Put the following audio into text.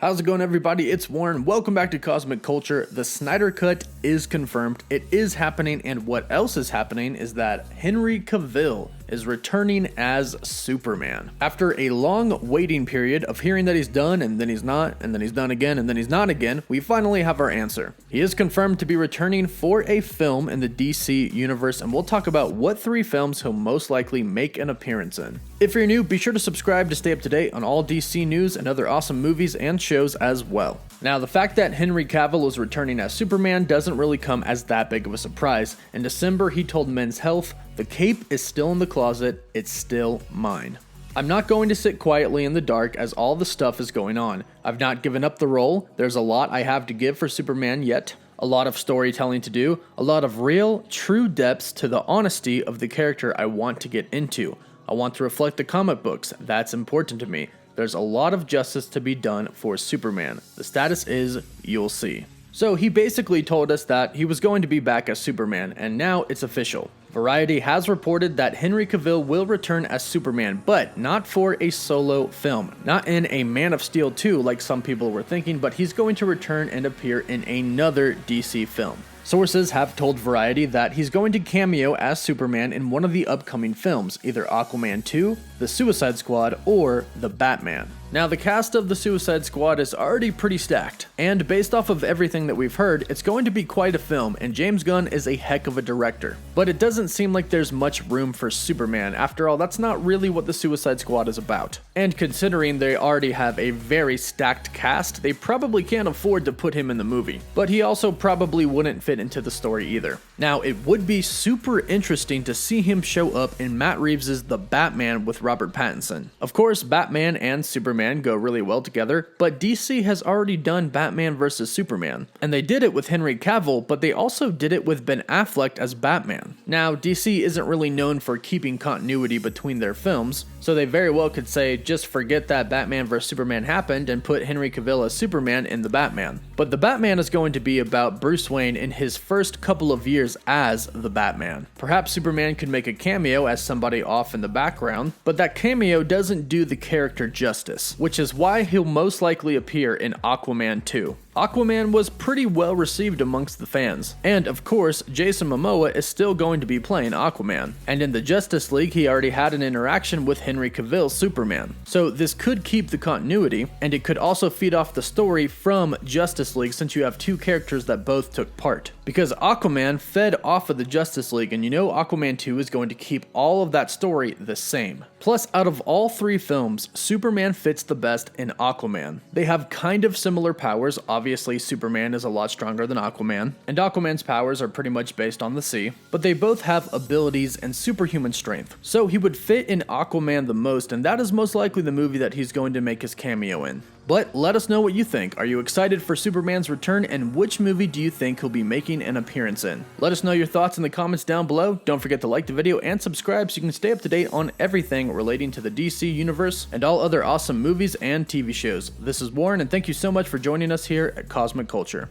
How's it going, everybody? It's Warren. Welcome back to Cosmic Culture. The Snyder Cut is confirmed. It is happening, and what else is happening is that Henry Cavill is returning as Superman. After a long waiting period of hearing that he's done, and then he's not, and then he's done again, and then he's not again, we finally have our answer. He is confirmed to be returning for a film in the DC universe, and we'll talk about what 3 films he'll most likely make an appearance in. If you're new, be sure to subscribe to stay up to date on all DC news and other awesome movies and shows as well. Now, the fact that Henry Cavill is returning as Superman doesn't really come as that big of a surprise. In December, he told Men's Health, "The cape is still in the closet, it's still mine. I'm not going to sit quietly in the dark as all the stuff is going on. I've not given up the role. There's a lot I have to give for Superman yet. A lot of storytelling to do, a lot of real, true depths to the honesty of the character I want to get into. I want to reflect the comic books. That's important to me. There's a lot of justice to be done for Superman. The status is, you'll see." So he basically told us that he was going to be back as Superman, and now it's official. Variety has reported that Henry Cavill will return as Superman, but not for a solo film. Not in a Man of Steel 2 like some people were thinking, but he's going to return and appear in another DC film. Sources have told Variety that he's going to cameo as Superman in one of the upcoming films, either Aquaman 2, The Suicide Squad, or The Batman. Now, the cast of The Suicide Squad is already pretty stacked, and based off of everything that we've heard, it's going to be quite a film, and James Gunn is a heck of a director. But it doesn't seem like there's much room for Superman. After all, that's not really what The Suicide Squad is about. And considering they already have a very stacked cast, they probably can't afford to put him in the movie. But he also probably wouldn't fit into the story either. Now, it would be super interesting to see him show up in Matt Reeves' The Batman with Robert Pattinson. Of course, Batman and Superman go really well together, but DC has already done Batman vs Superman, and they did it with Henry Cavill, but they also did it with Ben Affleck as Batman. Now, DC isn't really known for keeping continuity between their films, so they very well could say, just forget that Batman vs Superman happened and put Henry Cavill as Superman in The Batman. But The Batman is going to be about Bruce Wayne in his first couple of years as the Batman. Perhaps Superman could make a cameo as somebody off in the background, but that cameo doesn't do the character justice, which is why he'll most likely appear in Aquaman 2. Aquaman was pretty well received amongst the fans, and of course, Jason Momoa is still going to be playing Aquaman, and in the Justice League he already had an interaction with Henry Cavill's Superman. So this could keep the continuity, and it could also feed off the story from Justice League since you have 2 characters that both took part. Because Aquaman fed off of the Justice League, and you know Aquaman 2 is going to keep all of that story the same. Plus, out of all 3 films, Superman fits the best in Aquaman. They have kind of similar powers. Obviously, Superman is a lot stronger than Aquaman, and Aquaman's powers are pretty much based on the sea, but they both have abilities and superhuman strength. So he would fit in Aquaman the most, and that is most likely the movie that he's going to make his cameo in. But let us know what you think. Are you excited for Superman's return, and which movie do you think he'll be making an appearance in? Let us know your thoughts in the comments down below. Don't forget to like the video and subscribe so you can stay up to date on everything relating to the DC universe and all other awesome movies and TV shows. This is Warren, and thank you so much for joining us here at Cosmic Culture.